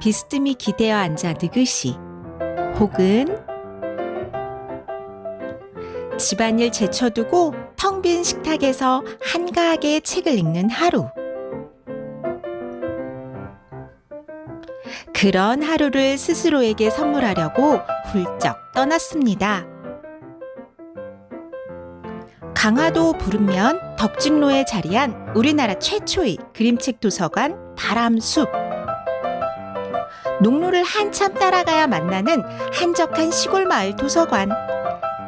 비스듬히 기대어 앉아 느긋이, 혹은 집안일 제쳐두고 텅 빈 식탁에서 한가하게 책을 읽는 하루. 그런 하루를 스스로에게 선물하려고 훌쩍 떠났습니다. 강화도 부른면 덕진로에 자리한 우리나라 최초의 그림책 도서관 바람숲. 농로를 한참 따라가야 만나는 한적한 시골 마을 도서관.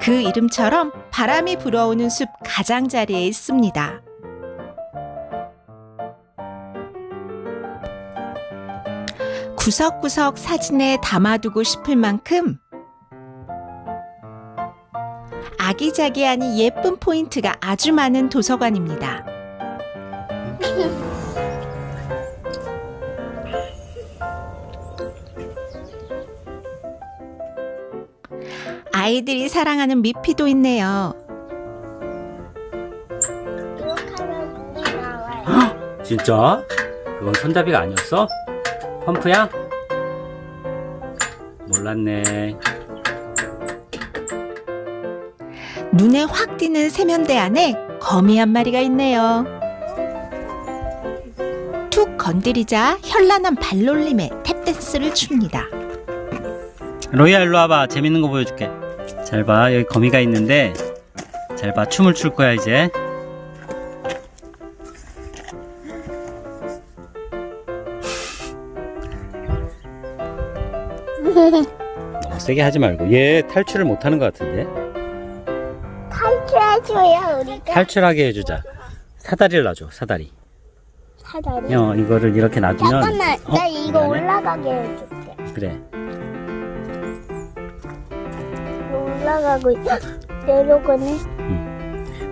그 이름처럼 바람이 불어오는 숲 가장자리에 있습니다. 구석구석 사진에 담아두고 싶을 만큼 아기자기하니 예쁜 포인트가 아주 많은 도서관입니다. 아이들이 사랑하는 미피도 있네요. 하면 물이 나와요. 진짜? 그건 손잡이가 아니었어? 펌프야? 몰랐네. 눈에 확 띄는 세면대 안에 거미 한 마리가 있네요. 툭 건드리자 현란한 발놀림에 탭댄스를 춥니다. 로이야, 일로 와봐. 재밌는 거 보여줄게. 잘 봐. 여기 거미가 있는데, 잘 봐. 춤을 출 거야 이제. 너무 세게 하지 말고. 얘 탈출을 못하는 것 같은데. 탈출해줘요, 우리가. 탈출하게 해주자. 사다리를 놔줘. 사다리. 사다리. 이거를 이렇게 놔두면. 잠깐만, 나 이거 미안해. 올라가게 해줄게. 그래. 올라가고 있어. 내려가네.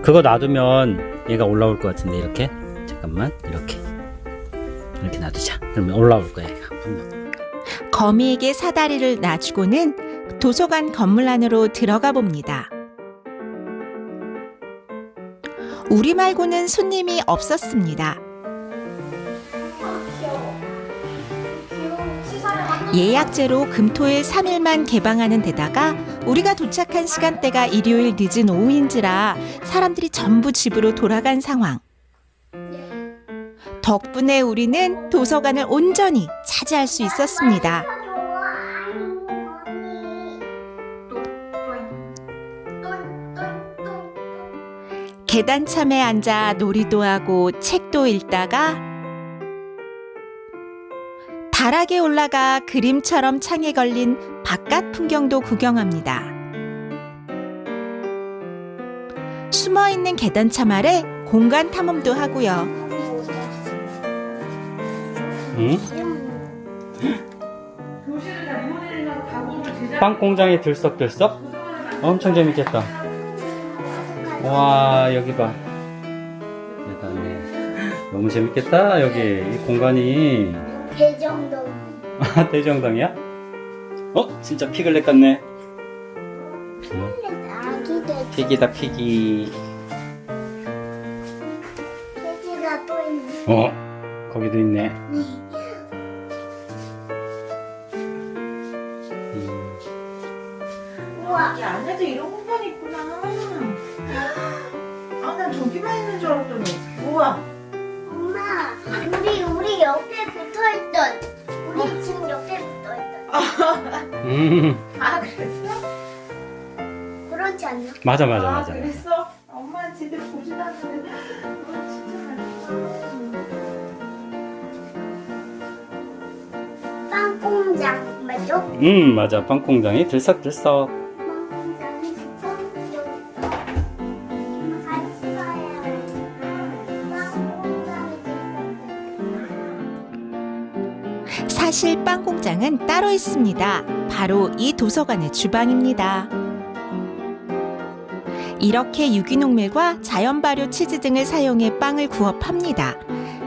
그거 놔두면 얘가 올라올 것 같은데. 이렇게. 잠깐만. 이렇게 놔두자. 그러면 올라올 거야 얘가 분명. 거미에게 사다리를 놔주고는 도서관 건물 안으로 들어가 봅니다. 우리 말고는 손님이 없었습니다. 예약제로 금토일 3일만 개방하는 데다가 우리가 도착한 시간대가 일요일 늦은 오후인지라 사람들이 전부 집으로 돌아간 상황. 덕분에 우리는 도서관을 온전히 차지할 수 있었습니다. 계단참에 앉아 놀이도 하고 책도 읽다가 다락에 올라가 그림처럼 창에 걸린 바깥 풍경도 구경합니다. 숨어있는 계단참 아래 공간 탐험도 하고요. 응? 빵 공장에 들썩들썩? 엄청 재밌겠다. 와, 여기 봐. 대단해. 너무 재밌겠다. 여기 이 공간이. 대정동. 아, 대정당이야? 진짜 피글렛 같네. 아기들. 피기다, 피기. 돼지가 또 있네. 거기도 있네. 우와. 이 안에도 이런 공간이 있구나. 아, 난 저기만 있는 줄 알았더니. 우와. 엄마, 우리 옆에 붙어있던. 우리 집 옆에 붙어있던. 아, 그랬어? 그렇지 않나? 맞아. 아, 그랬어? 엄마는 제대로 보진 않는데. 진짜 잘했어. 빵공장 맞죠? 맞아. 빵 공장이 들썩들썩. 빵공장이 같이 가야 해. 빵공장이 사실 빵 공장은 따로 있습니다. 바로 이 도서관의 주방입니다. 이렇게 유기농 밀과 자연 발효 치즈 등을 사용해 빵을 구워 팝니다.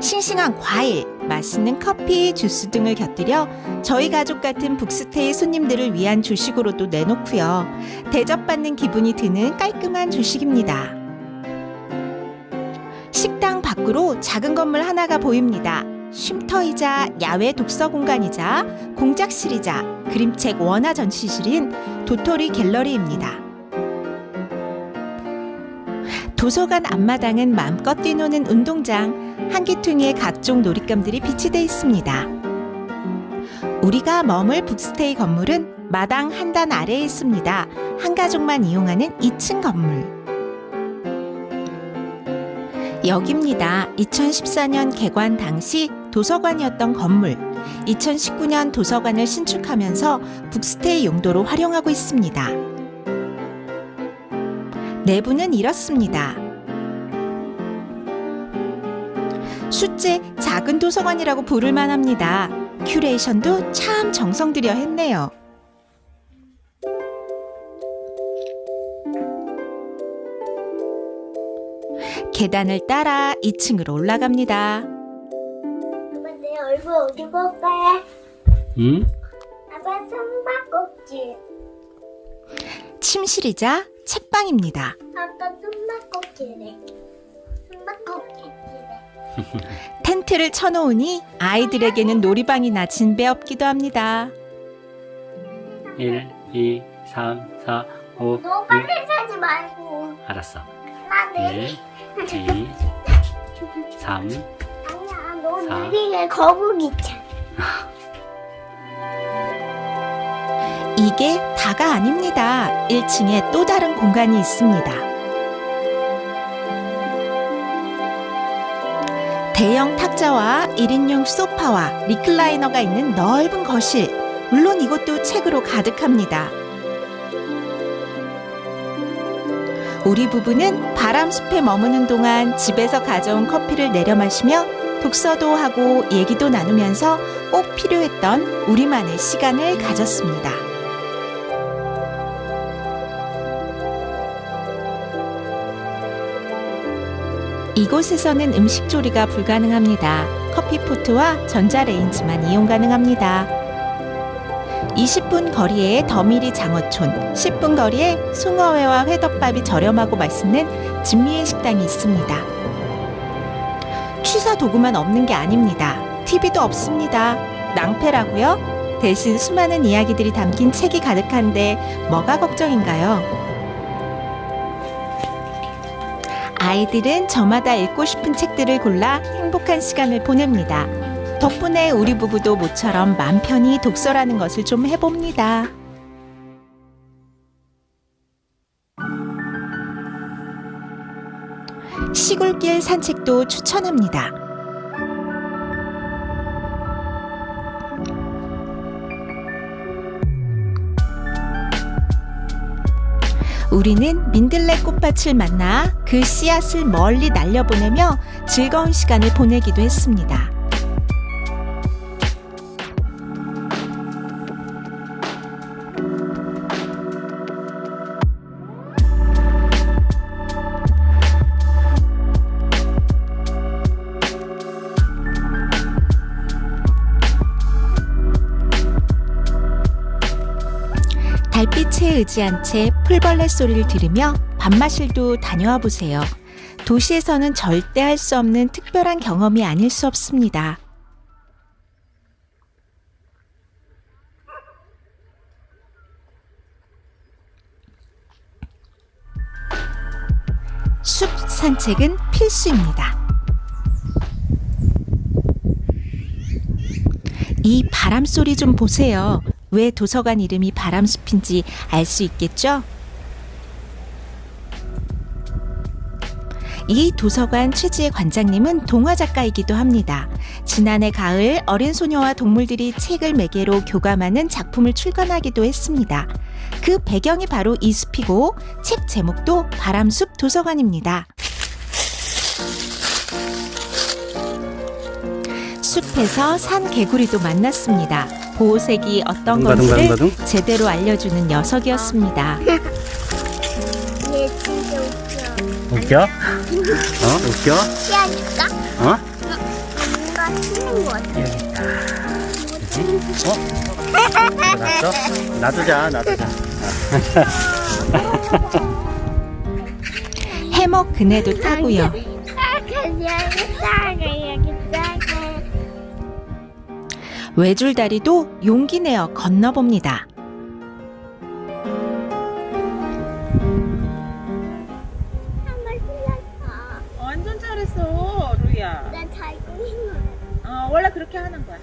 싱싱한 과일, 맛있는 커피, 주스 등을 곁들여 저희 가족 같은 북스테이 손님들을 위한 조식으로도 내놓고요. 대접받는 기분이 드는 깔끔한 조식입니다. 식당 밖으로 작은 건물 하나가 보입니다. 쉼터이자 야외 독서 공간이자 공작실이자 그림책 원화 전시실인 도토리 갤러리입니다. 도서관 앞마당은 마음껏 뛰노는 운동장, 한기퉁이에 각종 놀잇감들이 비치돼 있습니다. 우리가 머물 북스테이 건물은 마당 한 단 아래에 있습니다. 한 가족만 이용하는 2층 건물. 여기입니다. 2014년 개관 당시 도서관이었던 건물. 2019년 도서관을 신축하면서 북스테이 용도로 활용하고 있습니다. 내부는 이렇습니다. 숫제 작은 도서관이라고 부를만 합니다. 큐레이션도 참 정성 들여 했네요. 계단을 따라 2층으로 올라갑니다. 아빠 내 얼굴 어디 볼까? 응? 아빠 숨바꼭질. 침실이자 책방입니다. 아빠 숨바꼭질해. 숨바꼭질해. 텐트를 쳐놓으니 아이들에게는 놀이방이나 진배 없기도 합니다. 1, 2, 3, 4, 5, 너 6. 빨리 사지 말고. 알았어. 나 1, 내리. 2, 3. 아니야, 너 사. 느리게 거북이 차. 이게 다가 아닙니다. 1층에 또 다른 공간이 있습니다. 대형 탁자와 1인용 소파와 리클라이너가 있는 넓은 거실. 물론 이것도 책으로 가득합니다. 우리 부부는 바람숲에 머무는 동안 집에서 가져온 커피를 내려 마시며 독서도 하고 얘기도 나누면서 꼭 필요했던 우리만의 시간을 가졌습니다. 이곳에서는 음식 조리가 불가능합니다. 커피포트와 전자레인지만 이용 가능합니다. 20분 거리에 더미리 장어촌, 10분 거리에 숭어회와 회덮밥이 저렴하고 맛있는 진미의 식당이 있습니다. 취사 도구만 없는 게 아닙니다. TV도 없습니다. 낭패라고요? 대신 수많은 이야기들이 담긴 책이 가득한데 뭐가 걱정인가요? 아이들은 저마다 읽고 싶은 책들을 골라 행복한 시간을 보냅니다. 덕분에 우리 부부도 모처럼 맘 편히 독서라는 것을 좀 해봅니다. 시골길 산책도 추천합니다. 우리는 민들레 꽃밭을 만나 그 씨앗을 멀리 날려보내며 즐거운 시간을 보내기도 했습니다. 달빛에 의지한 채 풀벌레 소리를 들으며 밤마실도 다녀와 보세요. 도시에서는 절대 할 수 없는 특별한 경험이 아닐 수 없습니다. 숲 산책은 필수입니다. 이 바람 소리 좀 보세요. 왜 도서관 이름이 바람숲인지 알 수 있겠죠? 이 도서관 최지혜 관장님은 동화 작가이기도 합니다. 지난해 가을 어린 소녀와 동물들이 책을 매개로 교감하는 작품을 출간하기도 했습니다. 그 배경이 바로 이 숲이고 책 제목도 바람숲 도서관입니다. 숲에서 산 개구리도 만났습니다. 보호색이 어떤 건지를 제대로 알려주는 녀석이었습니다. 얘 진짜 웃겨. 웃겨? 웃겨? 씨앗줄까? 뭔가 치는 거 같아. 놨어? 놔두자. 해먹 그네도 타고요. 외줄다리도 용기 내어 건너봅니다. 한번 틀렸어. 완전 잘했어, 루이야. 나 달고 있는. 원래 그렇게 하는 거야.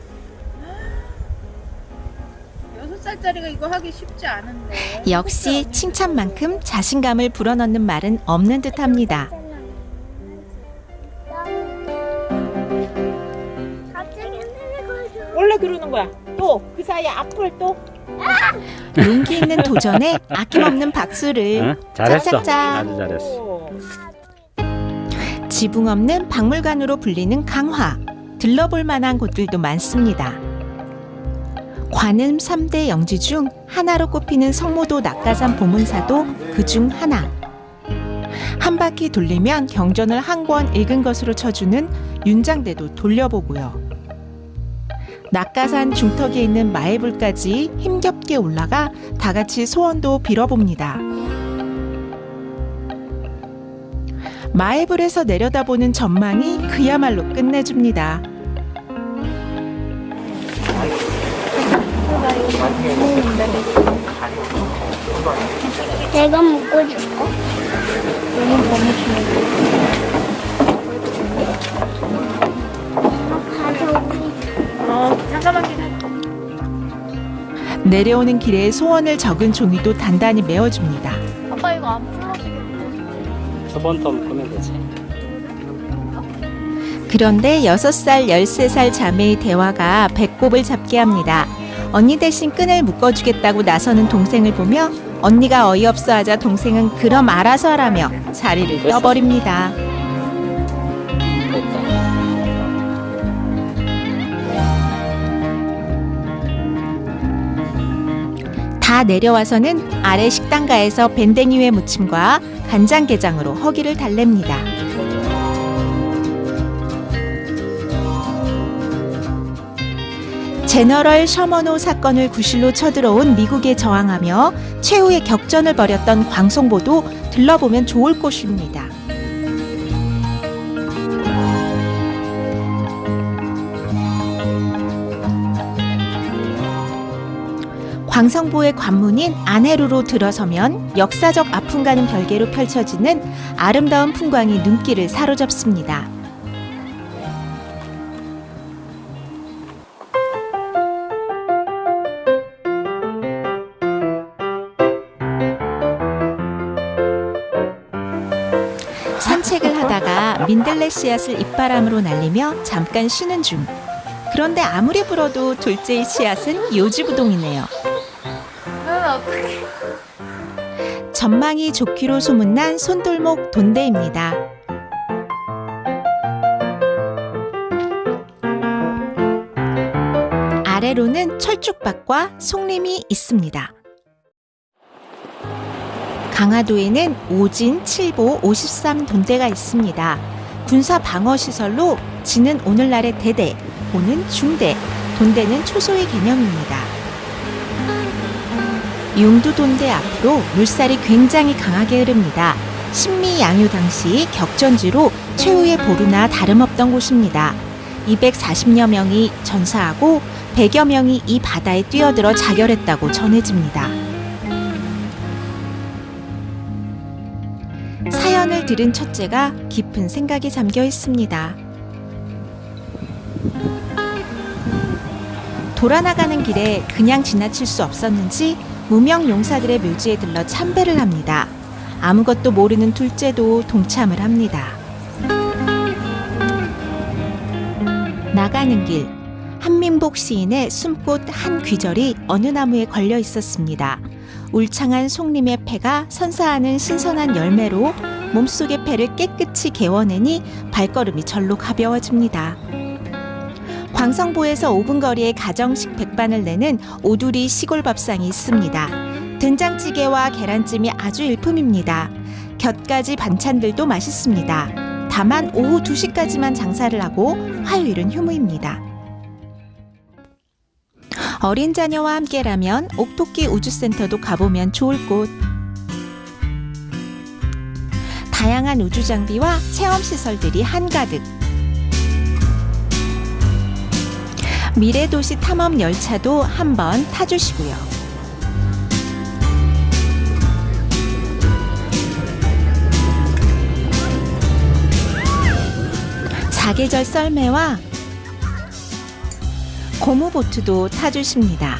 6살짜리가 이거 하기 쉽지 않은데. 역시 칭찬만큼 자신감을 불어넣는 말은 없는 듯합니다. 갑자기 내려가서. 원래 그러는 거야. 또 그 사이에 앞을 또. 용기 있는 도전에 아낌없는 박수를. 응? 잘했어. 짝짝짝. 아주 잘했어. 오. 지붕 없는 박물관으로 불리는 강화. 들러볼 만한 곳들도 많습니다. 관음 3대 영지 중 하나로 꼽히는 성모도 낙가산 보문사도 그중 하나. 한 바퀴 돌리면 경전을 한 권 읽은 것으로 쳐주는 윤장대도 돌려보고요. 낙가산 중턱에 있는 마애불까지 힘겹게 올라가 다 같이 소원도 빌어봅니다. 마애불에서 내려다보는 전망이 그야말로 끝내줍니다. 내가 먹고 줄까? 잠깐만 기다려. 내려오는 길에 소원을 적은 종이도 단단히 메워줍니다. 아빠 이거 안 풀어지겠네. 저번 터 묶으면 되지. 그런데 6살, 13살 자매의 대화가 배꼽을 잡게 합니다. 언니 대신 끈을 묶어주겠다고 나서는 동생을 보며 언니가 어이없어 하자 동생은 그럼 알아서 하라며 자리를 떠버립니다. 됐다. 다 내려와서는 아래 식당가에서 밴댕이회 무침과 간장게장으로 허기를 달랩니다. 제너럴 셔먼호 사건을 구실로 쳐들어온 미국에 저항하며 최후의 격전을 벌였던 광송보도 들러보면 좋을 곳입니다. 광성보의 관문인 안해루로 들어서면 역사적 아픔과는 별개로 펼쳐지는 아름다운 풍광이 눈길을 사로잡습니다. 산책을 하다가 민들레 씨앗을 입바람으로 날리며 잠깐 쉬는 중. 그런데 아무리 불어도 둘째의 씨앗은 요지부동이네요. 전망이 좋기로 소문난 손돌목 돈대입니다. 아래로는 철쭉밭과 송림이 있습니다. 강화도에는 오진, 칠보, 53 돈대가 있습니다. 군사 방어 시설로 진은 오늘날의 대대, 보는 중대, 돈대는 초소의 개념입니다. 용두돈대 앞으로 물살이 굉장히 강하게 흐릅니다. 신미 양요 당시 격전지로 최후의 보루나 다름없던 곳입니다. 240여 명이 전사하고 100여 명이 이 바다에 뛰어들어 자결했다고 전해집니다. 사연을 들은 첫째가 깊은 생각에 잠겨 있습니다. 돌아나가는 길에 그냥 지나칠 수 없었는지 무명 용사들의 묘지에 들러 참배를 합니다. 아무것도 모르는 둘째도 동참을 합니다. 나가는 길, 한민복 시인의 숨꽃 한 귀절이 어느 나무에 걸려 있었습니다. 울창한 송림의 폐가 선사하는 신선한 열매로 몸속의 폐를 깨끗이 개워내니 발걸음이 절로 가벼워집니다. 광성보에서 5분 거리에 가정식 백반을 내는 오두리 시골 밥상이 있습니다. 된장찌개와 계란찜이 아주 일품입니다. 곁가지 반찬들도 맛있습니다. 다만 오후 2시까지만 장사를 하고 화요일은 휴무입니다. 어린 자녀와 함께라면 옥토끼 우주센터도 가보면 좋을 곳. 다양한 우주 장비와 체험시설들이 한가득. 미래도시 탐험 열차도 한번 타주시고요. 사계절 썰매와 고무보트도 타주십니다.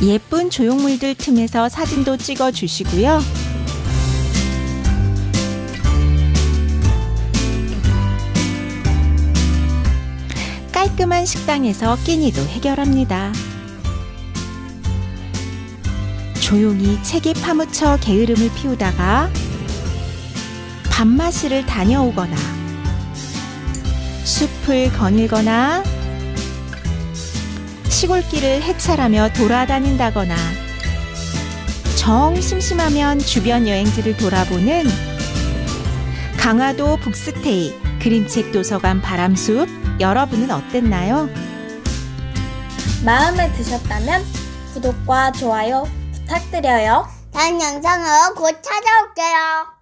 예쁜 조형물들 틈에서 사진도 찍어주시고요. 깔끔한 식당에서 끼니도 해결합니다. 조용히 책에 파묻혀 게으름을 피우다가 밤마시를 다녀오거나 숲을 거닐거나 시골길을 해찰하며 돌아다닌다거나 정 심심하면 주변 여행지를 돌아보는 강화도 북스테이 그림책 도서관 바람숲, 여러분은 어땠나요? 마음에 드셨다면 구독과 좋아요 부탁드려요. 다음 영상으로 곧 찾아올게요.